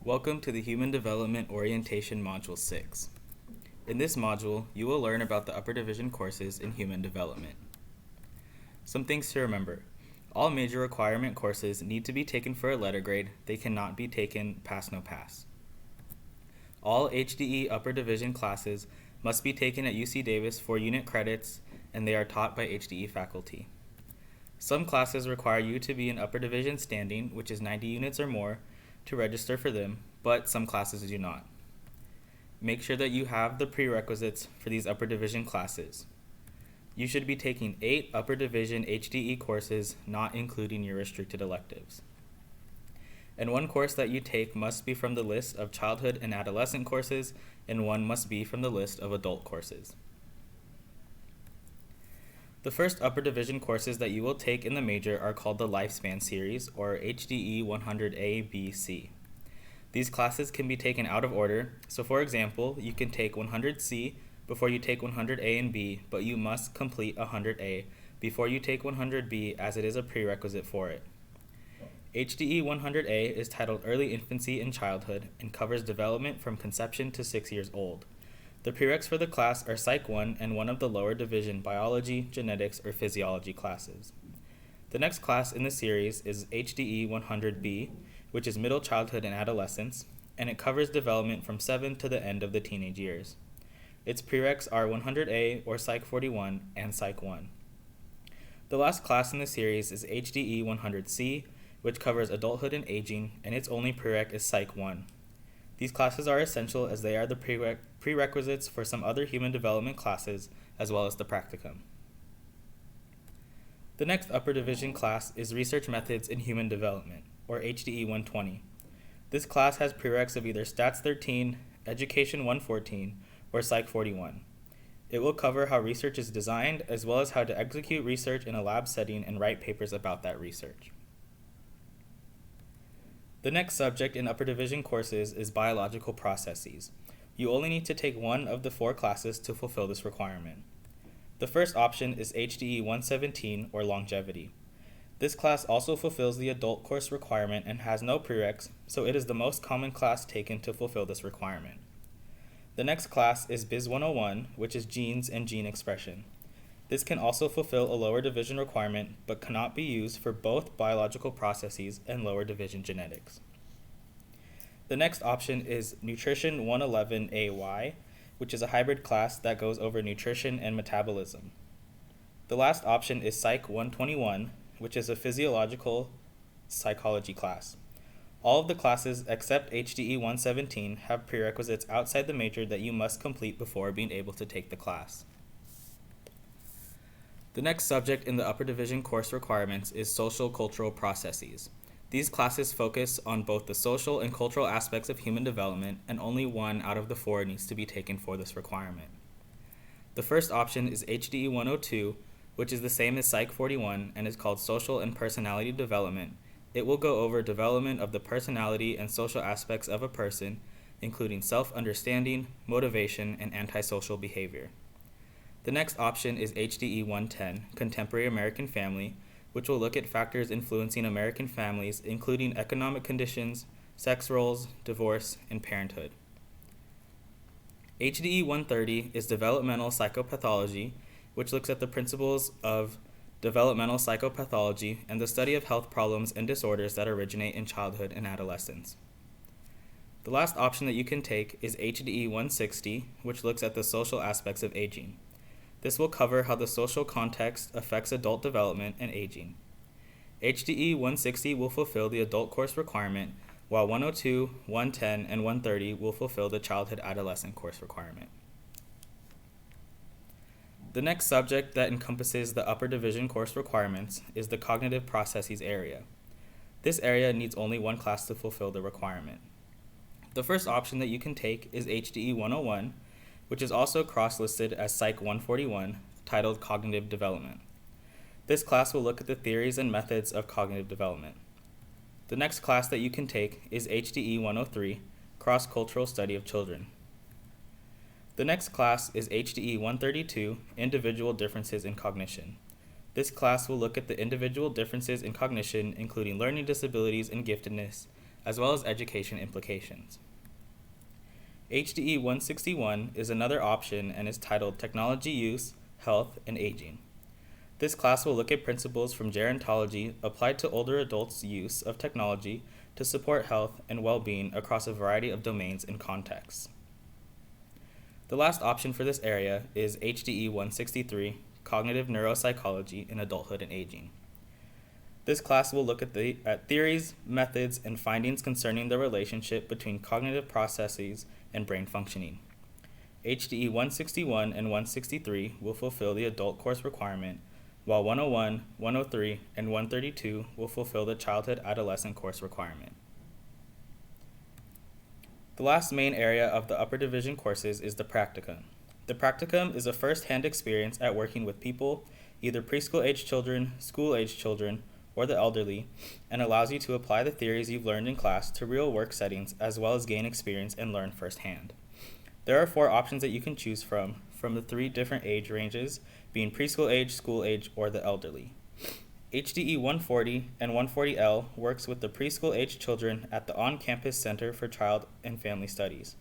Welcome to the Human Development Orientation Module 6. In this module, you will learn about the upper division courses in human development. Some things to remember. All major requirement courses need to be taken for a letter grade. They cannot be taken pass no pass. All HDE upper division classes must be taken at UC Davis for unit credits, and they are taught by HDE faculty. Some classes require you to be in upper division standing, which is 90 units or more, to register for them, but some classes do not. Make sure that you have the prerequisites for these upper division classes. You should be taking 8 upper division HDE courses, not including your restricted electives. And one course that you take must be from the list of childhood and adolescent courses, and one must be from the list of adult courses. The first upper division courses that you will take in the major are called the Lifespan Series, or HDE 100A, B, C. These classes can be taken out of order, so for example, you can take 100C before you take 100A and B, but you must complete 100A before you take 100B, as it is a prerequisite for it. HDE 100A is titled Early Infancy and Childhood and covers development from conception to 6 years old. The prereqs for the class are Psych 1 and one of the lower division biology, genetics, or physiology classes. The next class in the series is HDE 100B, which is middle childhood and adolescence, and it covers development from 7 to the end of the teenage years. Its prereqs are 100A or Psych 41 and Psych 1. The last class in the series is HDE 100C, which covers adulthood and aging, and its only prereq is Psych 1. These classes are essential as they are the prerequisites for some other human development classes, as well as the practicum. The next upper division class is Research Methods in Human Development, or HDE 120. This class has prereqs of either Stats 13, Education 114, or Psych 41. It will cover how research is designed, as well as how to execute research in a lab setting and write papers about that research. The next subject in upper division courses is biological processes. You only need to take one of the 4 classes to fulfill this requirement. The first option is HDE 117, or longevity. This class also fulfills the adult course requirement and has no prereqs, so it is the most common class taken to fulfill this requirement. The next class is Biz 101, which is genes and gene expression. This can also fulfill a lower division requirement, but cannot be used for both biological processes and lower division genetics. The next option is Nutrition 111AY, which is a hybrid class that goes over nutrition and metabolism. The last option is Psych 121, which is a physiological psychology class. All of the classes except HDE 117 have prerequisites outside the major that you must complete before being able to take the class. The next subject in the upper division course requirements is Social Cultural Processes. These classes focus on both the social and cultural aspects of human development, and only one out of the 4 needs to be taken for this requirement. The first option is HDE 102, which is the same as Psych 41 and is called Social and Personality Development. It will go over development of the personality and social aspects of a person, including self-understanding, motivation, and antisocial behavior. The next option is HDE 110, Contemporary American Family, which will look at factors influencing American families, including economic conditions, sex roles, divorce, and parenthood. HDE 130 is Developmental Psychopathology, which looks at the principles of developmental psychopathology and the study of health problems and disorders that originate in childhood and adolescence. The last option that you can take is HDE 160, which looks at the social aspects of aging. This will cover how the social context affects adult development and aging. HDE 160 will fulfill the adult course requirement, while 102, 110, and 130 will fulfill the childhood-adolescent course requirement. The next subject that encompasses the upper division course requirements is the Cognitive Processes area. This area needs only one class to fulfill the requirement. The first option that you can take is HDE 101, which is also cross-listed as Psych 141, titled Cognitive Development. This class will look at the theories and methods of cognitive development. The next class that you can take is HDE 103, Cross-Cultural Study of Children. The next class is HDE 132, Individual Differences in Cognition. This class will look at the individual differences in cognition, including learning disabilities and giftedness, as well as education implications. HDE 161 is another option and is titled Technology Use, Health, and Aging. This class will look at principles from gerontology applied to older adults' use of technology to support health and well-being across a variety of domains and contexts. The last option for this area is HDE 163, Cognitive Neuropsychology in Adulthood and Aging. This class will look at theories, methods, and findings concerning the relationship between cognitive processes and brain functioning. HDE 161 and 163 will fulfill the adult course requirement, while 101, 103, and 132 will fulfill the childhood-adolescent course requirement. The last main area of the upper division courses is the practicum. The practicum is a first-hand experience at working with people, either preschool-age children, school-age children, or the elderly, and allows you to apply the theories you've learned in class to real work settings as well as gain experience and learn firsthand. There are 4 options that you can choose from the 3 different age ranges, being preschool age, school age, or the elderly. HDE 140 and 140L works with the preschool age children at the On-Campus Center for Child and Family Studies.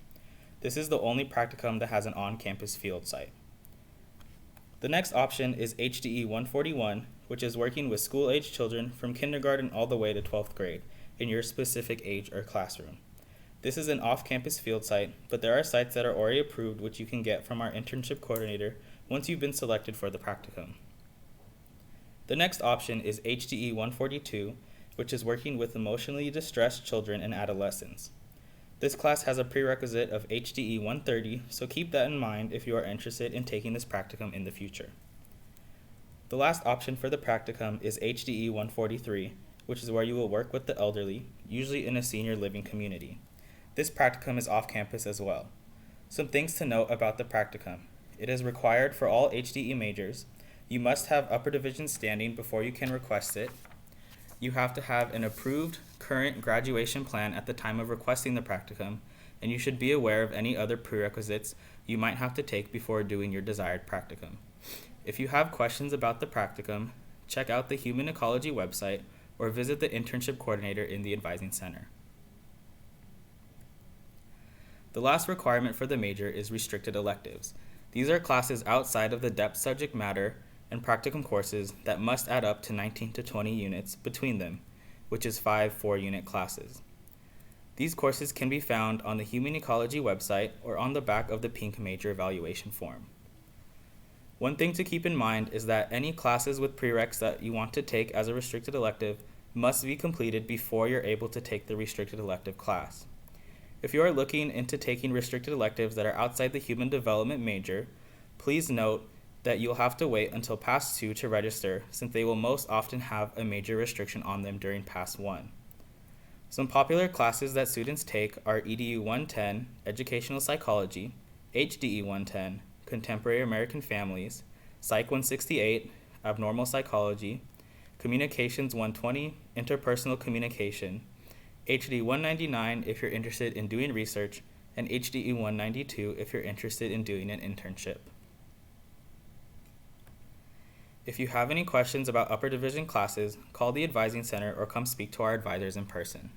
This is the only practicum that has an on-campus field site. The next option is HDE 141, which is working with school-age children from kindergarten all the way to 12th grade in your specific age or classroom. This is an off-campus field site, but there are sites that are already approved which you can get from our internship coordinator once you've been selected for the practicum. The next option is HDE 142, which is working with emotionally distressed children and adolescents. This class has a prerequisite of HDE 130, so keep that in mind if you are interested in taking this practicum in the future. The last option for the practicum is HDE 143, which is where you will work with the elderly, usually in a senior living community. This practicum is off campus as well. Some things to note about the practicum. It is required for all HDE majors. You must have upper division standing before you can request it. You have to have an approved current graduation plan at the time of requesting the practicum, and you should be aware of any other prerequisites you might have to take before doing your desired practicum. If you have questions about the practicum, check out the Human Ecology website or visit the internship coordinator in the advising center. The last requirement for the major is restricted electives. These are classes outside of the depth subject matter and practicum courses that must add up to 19 to 20 units between them, which is 5 4-unit classes. These courses can be found on the Human Ecology website or on the back of the pink major evaluation form. One thing to keep in mind is that any classes with prereqs that you want to take as a restricted elective must be completed before you're able to take the restricted elective class. If you are looking into taking restricted electives that are outside the human development major, please note that you'll have to wait until Pass 2 to register, since they will most often have a major restriction on them during Pass 1. Some popular classes that students take are EDU 110, Educational Psychology, HDE 110, Contemporary American Families, Psych 168, Abnormal Psychology, Communications 120, Interpersonal Communication, HD 199 if you're interested in doing research, and HDE 192 if you're interested in doing an internship. If you have any questions about upper division classes, call the advising center or come speak to our advisors in person.